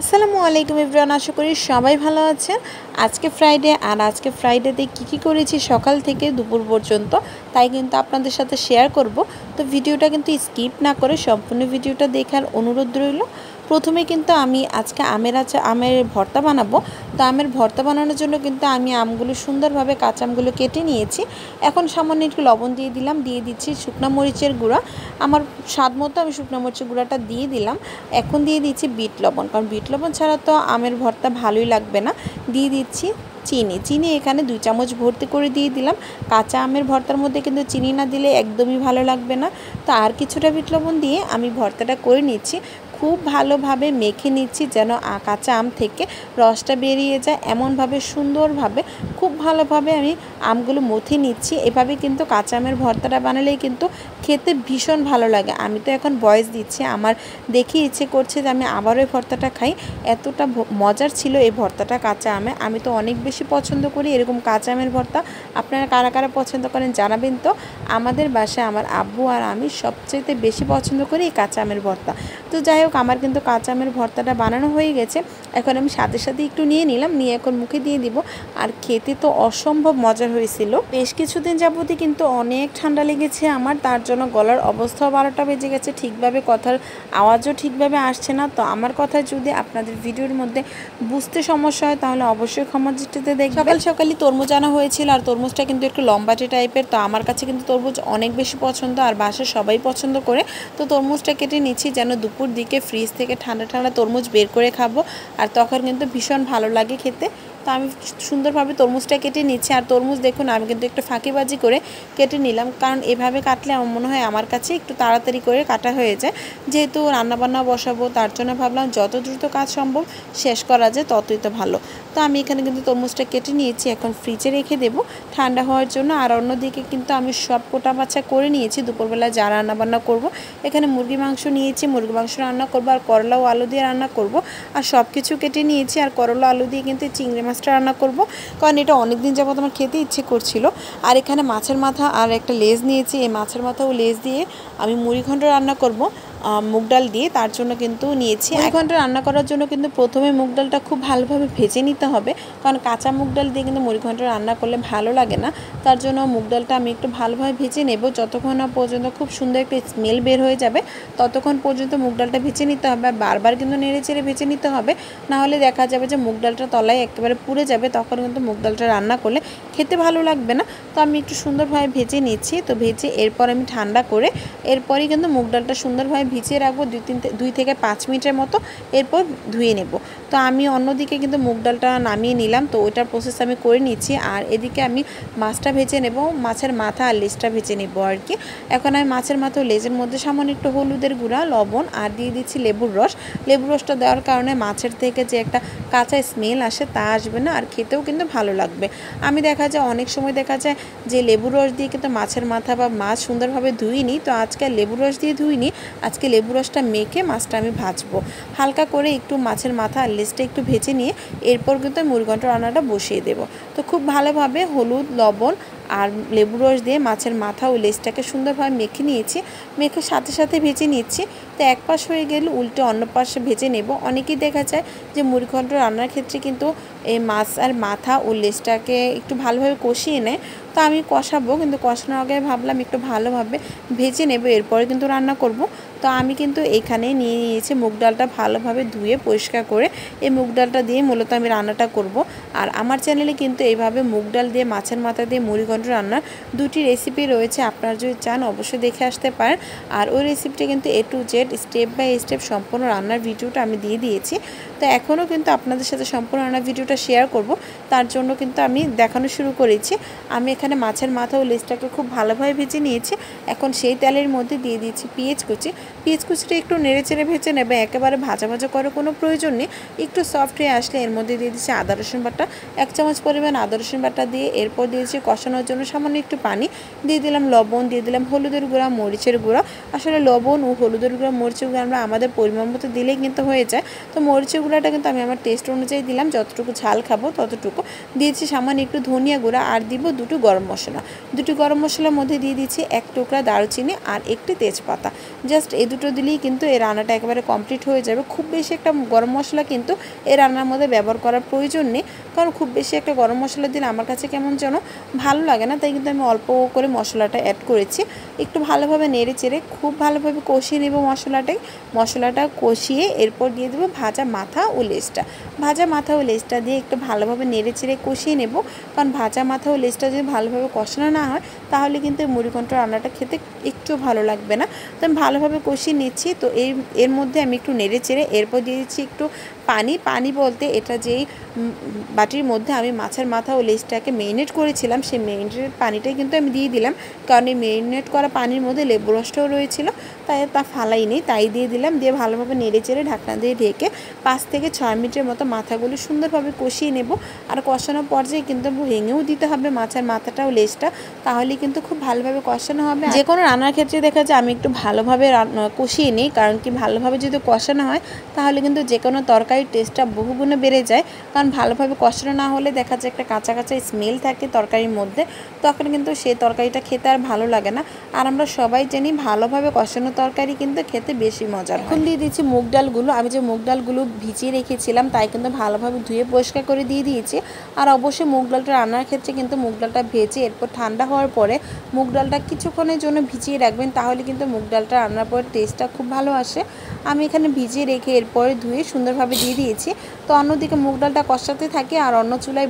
আসসালামু আলাইকুম এভরিওয়ান, আশা করি সবাই ভালো আছেন। আজকে ফ্রাইডে, আর আজকে ফ্রাইডেতে কী করেছি সকাল থেকে দুপুর পর্যন্ত তাই কিন্তু আপনাদের সাথে শেয়ার করব। তো ভিডিওটা কিন্তু স্কিপ না করে সম্পূর্ণ ভিডিওটা দেখার অনুরোধ রইল। প্রথমে কিন্তু আমি আজকে আমের ভর্তা বানাবো। তো আমের ভর্তা বানানোর জন্য কিন্তু আমি আমগুলো সুন্দরভাবে কাঁচা আমগুলো কেটে নিয়েছি। এখন সামান্য একটু লবণ দিয়ে দিলাম, দিয়ে দিচ্ছি শুকনো মরিচের গুঁড়া। আমার স্বাদ মতো আমি শুকনো মরিচের গুঁড়াটা দিয়ে দিলাম। এখন দিয়ে দিচ্ছি বিট লবণ, কারণ বিট লবণ ছাড়া তো আমের ভর্তা ভালোই লাগবে না। দিয়ে দিচ্ছি চিনি এখানে 2 চামচ ভর্তি করে দিয়ে দিলাম। কাঁচা আমের ভর্তার মধ্যে কিন্তু চিনি না দিলে একদমই ভালো লাগবে না। তো আর কিছুটা বিট লবণ দিয়ে আমি ভর্তাটা করে নিচ্ছি। খুব ভালোভাবে মেখে নিচ্ছি যেন কাঁচা আম থেকে রসটা বেরিয়ে যায়, এমনভাবে সুন্দরভাবে খুব ভালোভাবে আমি আমগুলো মথে নিচ্ছি। এভাবে কিন্তু কাঁচা আমের ভর্তাটা বানালেই কিন্তু খেতে ভীষণ ভালো লাগে। আমি তো এখন ভয়েস দিচ্ছি, আমার দেখে ইচ্ছে করছে যে আমি আবারও এই ভর্তাটা খাই। এতটা মজার ছিল এই ভর্তাটা কাঁচা আমে। আমি তো অনেক বেশি পছন্দ করি এরকম কাঁচা আমের ভর্তা। আপনারা কারা কারা পছন্দ করেন জানাবেন তো। আমাদের বাসায় আমার আব্বু আর আমি সবচেয়ে বেশি পছন্দ করি এই কাঁচা আমের ভর্তা। তো যাই হোক, আমার কিন্তু কাঁচা আমের ভর্তাটা বানানো হয়ে গেছে। এখন আমি সাথে সাথে একটু নিয়ে নিলাম, নিয়ে এখন মুখে দিয়ে দিব। আর খেতে তো অসম্ভব মজার হয়েছিল। বেশ কিছুদিন যাবতই কিন্তু অনেক ঠান্ডা লেগেছে আমার, তার জন্য গলার অবস্থাও 12টা বেজে গেছে, ঠিকভাবে কথার আওয়াজও ঠিকভাবে আসছে না। তো আমার কথা যদি আপনাদের ভিডিওর মধ্যে বুঝতে সমস্যা হয় তাহলে অবশ্যই ক্ষমা দৃষ্টিতে দেখবেন। সকালই তরমুজ আনা হয়েছিল, আর তরমুজটা কিন্তু একটু লম্বাটে টাইপের। তো আমার কাছে কিন্তু তরমুজ অনেক বেশি পছন্দ, আর বাসায় সবাই পছন্দ করে। তো তরমুজটা কেটে নিচ্ছি যেন দুপুর দিকে ফ্রিজ থেকে ঠান্ডা ঠান্ডা তরমুজ বের করে খাবো, আর তখন কিন্তু ভীষণ ভালো লাগে খেতে। তো আমি সুন্দরভাবে তরমুজটা কেটে নিচ্ছি। আর তরমুজ দেখুন আমি কিন্তু একটু ফাঁকিবাজি করে কেটে নিলাম, কারণ এভাবে কাটলে আমার মনে হয় আমার কাছে একটু তাড়াতাড়ি করে কাটা হয়ে যায়। যেহেতু রান্নাবান্না বসাবো তার জন্য ভাবলাম যত দ্রুত কাজ সম্ভব শেষ করা যায় ততই তো ভালো। তো আমি এখানে কিন্তু তরমুজটা কেটে নিয়েছি, এখন ফ্রিজে রেখে দেবো ঠান্ডা হওয়ার জন্য। আর অন্যদিকে কিন্তু আমি সব কোটা বাছা করে নিয়েছি দুপুরবেলা যা রান্নাবান্না করব। এখানে মুরগি মাংস নিয়েছি, মুরগি মাংস রান্না করবো, আর করলা ও আলু দিয়ে রান্না করব। আর সব কিছু কেটে নিয়েছি, আর করলা আলু দিয়ে কিন্তু চিংড়ি মাছটা রান্না করব, কারণ এটা অনেক দিন যাবত আমার খেতে ইচ্ছে করছিল। আর এখানে মাছের মাথা আর একটা লেজ নিয়েছি, এই মাছের মাথা ও লেজ দিয়ে আমি মুড়িঘণ্ট রান্না করব মুগ ডাল দিয়ে। তার জন্য কিন্তু নিয়েছি। মুড়িঘণ্ট রান্না করার জন্য কিন্তু প্রথমে মুগ ডালটা খুব ভালোভাবে ভেজে নিতে হবে, কারণ কাঁচা মুগ ডাল দিয়ে কিন্তু মুড়িঘণ্ট রান্না করলে ভালো লাগে না। তার জন্য মুগ ডালটা আমি একটু ভালোভাবে ভেজে নেব, যতক্ষণ না পর্যন্ত খুব সুন্দর একটা স্মেল বের হয়ে যাবে ততক্ষণ পর্যন্ত মুগ ডালটা ভেজে নিতে হবে। আর বারবার কিন্তু নেড়ে চেড়ে ভেজে নিতে হবে, না হলে দেখা যাবে যে মুগ ডালটা তলায় একেবারে পুড়ে যাবে, তখন কিন্তু মুগ ডালটা রান্না করলে খেতে ভালো লাগবে না। তো আমি একটু সুন্দরভাবে ভেজে নিচ্ছি। তো ভেজে এরপর আমি ঠান্ডা করে এরপরই কিন্তু মুগ ডালটা সুন্দরভাবে ভিজিয়ে রাখবো 2 থেকে 5 মিনিটের মতো, এরপর ধুয়ে নেব। তো আমি অন্যদিকে কিন্তু মুগ ডালটা নামিয়ে নিলাম, তো ওইটার প্রসেস আমি করে নিচ্ছি। আর এদিকে আমি মাছটা ভেজে নেব, মাছের মাথা আর লেজটা ভেজে নেব আর কি। এখন আমি মাছের মাথা ও লেজের মধ্যে সামান্য একটু হলুদের গুঁড়া, লবণ আর দিয়ে দিচ্ছি লেবুর রস। লেবুর রসটা দেওয়ার কারণে মাছের থেকে যে একটা কাঁচা স্মেল আসে তা আসবে না, আর খেতেও কিন্তু ভালো লাগবে। আমি দেখা যায় অনেক সময় দেখা যায় যে লেবুর রস দিয়ে কিন্তু মাছের মাথা বা মাছ সুন্দরভাবে ধুইনি, তো আজকে লেবুর রস দিয়ে ধুইনি, আজকে লেবুর রসটা মেখে মাছটা আমি ভাজবো হালকা করে। একটু মাছের মাথা আর লেজটা একটু ভেজে নিয়ে এরপর কিন্তু মুরগিঘণ্ট রান্নাটা বসিয়ে দেবো। তো খুব ভালোভাবে হলুদ, লবণ আর লেবুর রস দিয়ে মাছের মাথা ও লেজটাকে সুন্দরভাবে মেখে নিয়েছি, মেখে সাথে সাথে ভেজে নিচ্ছি। তো এক পাশ হয়ে গেলে উল্টে অন্য পাশে ভেজে নেব। অনেকেই দেখা যায় যে মুরগিঘণ্ট রান্নার ক্ষেত্রে কিন্তু এই মাছ আর মাথা ও লেজটাকে একটু ভালোভাবে কষিয়ে নেয়। তো আমি কষাবো, কিন্তু কষানোর আগে ভাবলাম একটু ভালোভাবে ভেজে নেব, এরপরে কিন্তু রান্না করব। তো আমি কিন্তু এখানে নিয়ে নিয়েছি মুগ ডালটা ভালোভাবে ধুয়ে পরিষ্কার করে। এই মুগ ডালটা দিয়ে মূলত আমি রান্নাটা করব। আর আমার চ্যানেলে কিন্তু এইভাবে মুগ ডাল দিয়ে মাছের মাথা দিয়ে মুড়িঘণ্ট রান্নার 2টি রেসিপি রয়েছে, আপনারা যদি চান অবশ্যই দেখে আসতে পারেন। আর ওই রেসিপিটা কিন্তু A to Z step by step সম্পূর্ণ রান্নার ভিডিওটা আমি দিয়ে দিয়েছি। তো এখনও কিন্তু আপনাদের সাথে সম্পূর্ণ রান্নার ভিডিওটা শেয়ার করব, তার জন্য কিন্তু আমি দেখানো শুরু করেছি। আমি এখানে মাছের মাথা ও লেজটাকে খুব ভালোভাবে ভেজে নিয়েছি। এখন সেই তেলের মধ্যে দিয়ে দিয়েছি পেঁয়াজ কুচি। পেঁয়াজ কুচিটা একটু নেড়ে চেড়ে ভেজে নেবে, একেবারে ভাজা ভাজা করার কোনো প্রয়োজন নেই। একটু সফট হয়ে আসলে এর মধ্যে দিয়ে দিচ্ছি আদা রসুন বাটা, 1 চামচ পরিমাণ আদা রসুন বাটা দিয়ে এরপর দিয়েছি কষানোর জন্য সামান্য একটু পানি, দিয়ে দিলাম লবণ, দিয়ে দিলাম হলুদের গুঁড়া, মরিচের গুঁড়া। আসলে লবণ ও হলুদের গুঁড়া, মরিচের গুঁড়ো আমরা আমাদের পরিমাণ মতো দিলেই কিন্তু হয়ে যায়। তো মরিচের গুঁড়োটা কিন্তু আমি আমার টেস্ট অনুযায়ী দিলাম, যতটুকু ঝাল খাবো ততটুকু দিয়েছি। সামান্য একটু ধনিয়া গুঁড়া আর দিব 2টি গরম মশলা। 2টি গরম মশলার মধ্যে দিয়ে দিচ্ছি 1 টুকরা দারুচিনি আর 1টি তেজপাতা। জাস্ট এই দুটো দিলেই কিন্তু এই রান্নাটা একেবারে কমপ্লিট হয়ে যাবে। খুব বেশি একটা গরম মশলা কিন্তু এই রান্নার মধ্যে ব্যবহার করার প্রয়োজন নেই, কারণ খুব বেশি একটা গরম মশলা দিলে আমার কাছে কেমন যেন ভালো লাগে না, তাই কিন্তু আমি অল্প করে মশলাটা অ্যাড করেছি। একটু ভালোভাবে নেড়ে চেড়ে খুব ভালোভাবে কষিয়ে নেব মশলাটা কষিয়ে এরপর দিয়ে দেবো ভাজা মাথা ও লেজটা। ভাজা মাথা ও লেজটা দিয়ে একটু ভালোভাবে নেড়ে চেড়ে কষিয়ে নেব, কারণ ভাজা মাথা ও লেজটা যদি ভালোভাবে কষানো না হয় তাহলে কিন্তু মুড়িঘণ্ট রান্নাটা খেতে একটু ভালো লাগবে না। তো আমি ভালোভাবে কষিয়ে নিচ্ছি। তো এর মধ্যে আমি একটু নেড়ে চেড়ে এরপর দিয়ে দিচ্ছি একটু পানি বলতে এটা যেই বাটির মধ্যে আমি মাছের মাথা ও লেজটাকে মেরিনেট করেছিলাম সেই মেরিনেটের পানিটাই কিন্তু আমি দিয়ে দিলাম, কারণ এই মেরিনেট করা পানির মধ্যে লেবু রসটাও রয়েছিল, তাই তা ফালাইনি, তাই দিয়ে দিলাম। দিয়ে ভালোভাবে নেড়ে চেড়ে ঢাকনা দিয়ে ঢেকে 5 থেকে 6 মিনিটের মতো মাথাগুলো সুন্দরভাবে কষিয়ে নেব। আর কষানোর পর্যায়ে কিন্তু ভেঙেও দিতে হবে মাছের মাথাটা ও লেজটা, তাহলে কিন্তু খুব ভালোভাবে কষানো হবে। যে কোনো রান্নার ক্ষেত্রে দেখা যায় আমি একটু ভালোভাবে কষিয়ে নিই, কারণ কি ভালোভাবে যদি কষানো হয় তাহলে কিন্তু যে কোনো তরকারির টেস্টটা বহুগুণে বেড়ে যায়। কারণ ভালোভাবে কষানো না হলে দেখা যায় একটা কাঁচা কাঁচা স্মেল থাকে তরকারির মধ্যে, তখন কিন্তু সেই তরকারিটা খেতে আর ভালো লাগে না। আর আমরা সবাই জানি ভালোভাবে কষানো তরকারি কিন্তু খেতে বেশি মজার। এখন দিয়ে দিচ্ছি মুগ ডালগুলো। আমি যে মুগ ডালগুলো ভিজিয়ে রেখেছিলাম তাই কিন্তু ভালোভাবে ধুয়ে পরিষ্কার করে দিয়ে দিয়েছি। আর অবশ্যই মুগ ডালটা রান্নার ক্ষেত্রে কিন্তু মুগ ডালটা ভেজে এরপর ঠান্ডা হওয়ার পরে মুগ ডালটা কিছুক্ষণের জন্য ভিজিয়ে রাখবেন, তাহলে কিন্তু মুগ ডালটা রান্নার পরে টেস্টটা খুব ভালো আসে। আমি এখানে ভিজিয়ে রেখে এরপরে ধুয়ে সুন্দরভাবে দিয়ে দিয়েছি। তো অন্যদিকে মুগ ডালটা কষাতে থাকি আর অন্য চুলায়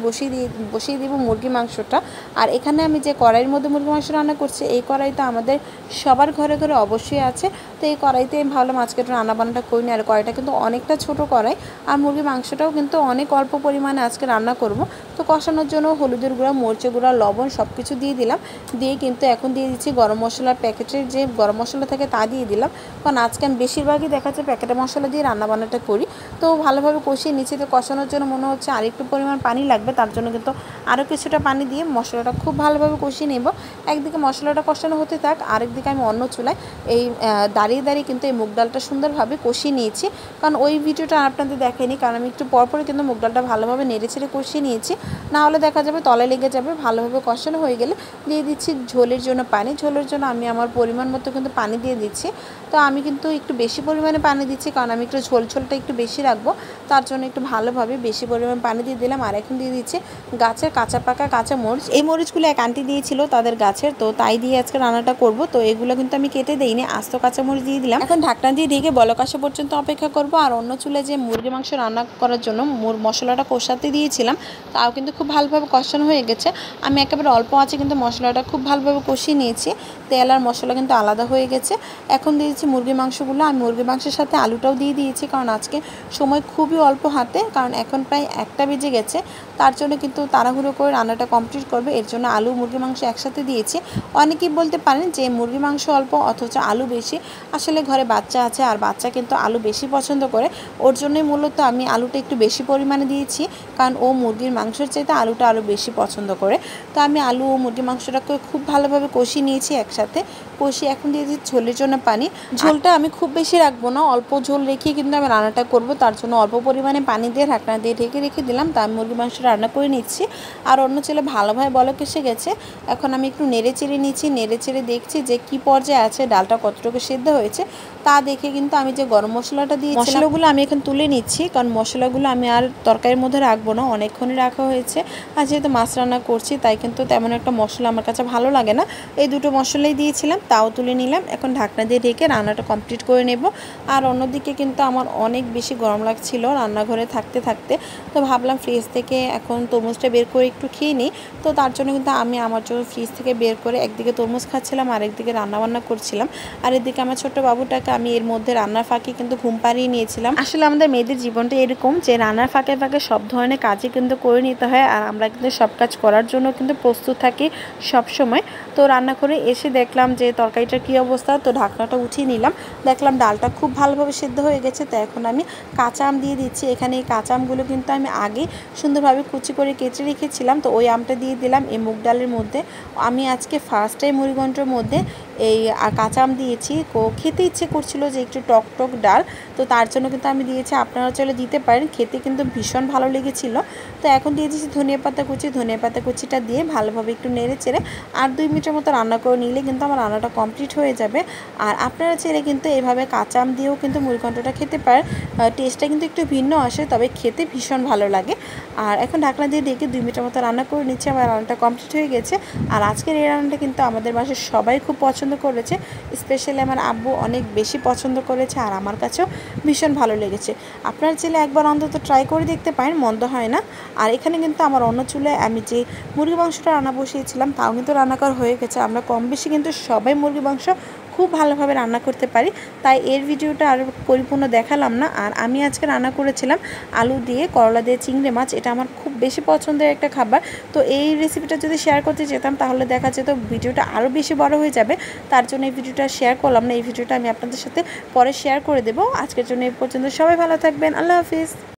বসিয়ে দিব মুরগি মাংসটা। আর এখানে আমি যে কড়াইয়ের মধ্যে মুরগি মাংস রান্না করছি এই কড়াইটা আমাদের সবার ঘরে ঘরে অবশ্যই আছে। তো এই কড়াইতে আমি ভাবলাম আজকে একটু রান্নাবান্নাটা করি না। আর কড়াইটা কিন্তু অনেকটা ছোট কড়াই, আর মুরগির মাংসটাও কিন্তু অনেক অল্প পরিমাণে আজকে রান্না করব। তো কষানোর জন্য হলুদের গুঁড়া, মরিচের গুঁড়া, লবণ সব কিছু দিয়ে দিলাম। দিয়ে কিন্তু এখন দিয়ে দিচ্ছি গরম মশলার প্যাকেটের যে গরম মশলা থাকে তা দিয়ে দিলাম, কারণ আজকে আমি বেশিরভাগই দেখা যাচ্ছে প্যাকেটের মশলা দিয়ে রান্নাবান্নাটা করি। তো ভালোভাবে কষিয়ে নিচ্ছি। তো কষানোর জন্য মনে হচ্ছে আরেকটু পরিমাণ পানি লাগবে, তার জন্য কিন্তু আরও কিছুটা পানি দিয়ে মশলাটা খুব ভালোভাবে কষিয়ে নেব। একদিকে মশলাটা কষানো হতে থাক, আরেকদিকে আমি অন্য চুলায় এই দাঁড়িয়ে কিন্তু এই মুগ ডালটা সুন্দরভাবে কষিয়ে নিয়েছি। কারণ ওই ভিডিওটা আপনাদের দেখাইনি, কারণ আমি একটু পরপরই কিন্তু মুগ ডালটা ভালোভাবে নেড়ে ছেড়ে কষিয়ে নিয়েছি, না হলে দেখা যাবে তলায় লেগে যাবে। ভালোভাবে কষানো হয়ে গেলে দিয়ে দিচ্ছি ঝোলের জন্য পানি। ঝোলের জন্য আমি আমার পরিমাণ মতো কিন্তু পানি দিয়ে দিচ্ছি। তো আমি কিন্তু একটু বেশি পরিমাণে পানি দিচ্ছি, কারণ আমি একটু ঝোলটা একটু বেশি রাখবো, তার জন্য একটু ভালোভাবে বেশি পরিমাণ পানি দিয়ে দিলাম। আর এখন দিয়ে দিচ্ছি গাছের কাঁচা পাকা কাঁচা মরিচ। এই মরিচগুলো এক আন্টি দিয়েছিল তাদের গাছের, তো তাই দিয়ে আজকে রান্নাটা করব। তো এগুলো কিন্তু আমি কেটে দিইনি, আস্ত কাঁচা মরিচ দিয়ে দিলাম। এখন ঢাকনা দিয়ে ঢেকে বলক আসা পর্যন্ত অপেক্ষা করব। আর অন্য চুলে যে মুরগি মাংস রান্না করার জন্য মশলাটা কষাতে দিয়েছিলাম তাও কিন্তু খুব ভালোভাবে কষানো হয়ে গেছে। আমি একেবারে অল্প আছে কিন্তু মশলাটা খুব ভালোভাবে কষিয়ে নিয়েছি, তেল আর মশলা কিন্তু আলাদা হয়ে গেছে। এখন দিয়েছি মুরগির মাংসগুলো। আমি মুরগির মাংসের সাথে আলুটাও দিয়ে দিয়েছি, কারণ আজকে সময় খুবই অল্প হাতে, কারণ এখন প্রায় 1টা বেজে গেছে, তার জন্য কিন্তু তাড়াহুড়ো করে রান্নাটা কমপ্লিট করবে, এর জন্য আলু মুরগি মাংস একসাথে দিয়েছি। অনেকেই বলতে পারেন যে মুরগি মাংস অল্প অথচ আলু বেশি, আসলে ঘরে বাচ্চা আছে আর বাচ্চা কিন্তু আলু বেশি পছন্দ করে, ওর জন্যই মূলত আমি আলুটা একটু বেশি পরিমাণে দিয়েছি, কারণ ও মুরগির মাংসের চাইতে আলুটা আরও বেশি পছন্দ করে। তো আমি আলু ও মুরগির মাংসটাকে খুব ভালোভাবে কষিয়ে নিয়েছি একসাথে। কষিয়ে এখন দিয়ে দিচ্ছি ঝোলের জন্য পানি। ঝোলটা আমি খুব বেশি রাখবো না, অল্প ঝোল রেখে কিন্তু আমি রান্নাটা করব, তার জন্য অল্প পরিমাণে পানি দিয়ে ঢাকনা দিয়ে ঢেকে রেখে দিলাম। তা আমি মুরগির মাংস রান্না করে নিচ্ছি। আর অন্য ছেলে ভালোভাবে বলক এসে গেছে, এখন আমি একটু নেড়ে চেড়ে নিচ্ছি। নেড়ে চেড়ে দেখছি যে কি পর্যায়ে আছে, ডালটা কতটুকু সেদ্ধ হয়েছে তা দেখে কিন্তু আমি যে গরম মশলাটা দিয়েছি মশলাগুলো আমি এখন তুলে নিচ্ছি, কারণ মশলাগুলো আমি আর তরকারির মধ্যে রাখবো না, অনেকক্ষণই রাখা হয়েছে। আর যেহেতু মাছ রান্না করছি তাই কিন্তু তেমন একটা মশলা আমার কাছে ভালো লাগে না, এই দুটো মশলাই দিয়েছিলাম, তাও তুলে নিলাম। এখন ঢাকনা দিয়ে ঢেকে রান্নাটা কমপ্লিট করে নেব। আর অন্যদিকে কিন্তু আমার অনেক বেশি গরম লাগছিল রান্নাঘরে থাকতে থাকতে, তো ভাবলাম ফ্রিজ থেকে এখন তরমুজটা বের করে একটু খেয়ে নিই। তো তার জন্য কিন্তু আমি আমার জন্য ফ্রিজ থেকে বের করে একদিকে তরমুজ খাচ্ছিলাম আর একদিকে রান্নাবান্না করছিলাম। আর এদিকে আমার ছোট্ট বাবুটাকে আমি এর মধ্যে রান্নার ফাঁকে কিন্তু ঘুম পাড়িয়ে নিয়েছিলাম। আসলে আমাদের মেয়েদের জীবনটা এরকম যে রান্নার ফাঁকে ফাঁকে সব ধরনের কাজই কিন্তু করে নিতে হয়, আর আমরা কিন্তু সব কাজ করার জন্য কিন্তু প্রস্তুত থাকি সব সময়। তো রান্না করে এসে দেখলাম যে তরকারিটার কী অবস্থা, তো ঢাকনাটা উঠিয়ে নিলাম, দেখলাম ডালটা খুব ভালোভাবে সিদ্ধ হয়ে গেছে। তো এখন আমি কাঁচা আম দিয়ে দিচ্ছি। এখানে এই কাঁচা আমগুলো কিন্তু আমি আগে সুন্দরভাবে কুচি করে কেটে রেখেছিলাম, তো ওই আমটা দিয়ে দিলাম এই মুগ ডালের মধ্যে। আমি আজকে ফার্স্ট টাইম মুড়িঘণ্টের মধ্যে এই কাঁচা আম দিয়েছি। খেতে ইচ্ছে করছিল যে একটু টক টক ডাল, তো তার জন্য কিন্তু আমি দিয়েছি। আপনারা চলে দিতে পারেন, খেতে কিন্তু ভীষণ ভালো লেগেছিলো। তো এখন দিয়ে দিয়েছি ধনিয়া পাতা কুচিটা দিয়ে ভালোভাবে একটু নেড়ে চেড়ে আর 2 মিনিটের মতো রান্না করে নিলে কিন্তু আমার রান্নাটা কমপ্লিট হয়ে যাবে। আর আপনারা চাইলে কিন্তু এভাবে কাঁচা আম দিয়েও কিন্তু মুড়িঘণ্টটা খেতে পারেন। টেস্টটা কিন্তু একটু ভিন্ন আসে, তবে খেতে ভীষণ ভালো লাগে। আর এখন ঢাকনা দিয়ে ডেকে 2 মিনিটের মতো রান্না করে নিচ্ছি। আমার রান্নাটা কমপ্লিট হয়ে গেছে। আর আজকের এই রান্নাটা কিন্তু আমাদের বাসায় সবাই খুব পছন্দ করেছে, স্পেশালি আমার আব্বু অনেক বেশি পছন্দ করেছে আর আমার কাছেও ভীষণ ভালো লেগেছে। আপনারা চাইলে একবার অন্তত ট্রাই করে দেখতে পারেন, মন্দ হয় না। আর এখানে কিন্তু আমার অন্য চুলায় আমি যে মুরগি মাংসটা রান্না বসিয়েছিলাম তাও কিন্তু রান্না করা হয়ে গেছে। আমরা কম বেশি কিন্তু সবাই মুরগি মাংস খুব ভালোভাবে রান্না করতে পারি, তাই এর ভিডিওটা আর পরিপূর্ণ দেখালাম না। আর আমি আজকে রান্না করেছিলাম আলু দিয়ে করলা দিয়ে চিংড়ি মাছ, এটা আমার খুব বেশি পছন্দের একটা খাবার। তো এই রেসিপিটা যদি শেয়ার করতে যেতাম তাহলে দেখা যেত ভিডিওটা আরও বেশি বড় হয়ে যাবে, তার জন্য এই ভিডিওটা শেয়ার করলাম না। এই ভিডিওটা আমি আপনাদের সাথে পরে শেয়ার করে দেবো। আজকের জন্য এই পর্যন্ত, সবাই ভালো থাকবেন, আল্লাহ হাফিজ।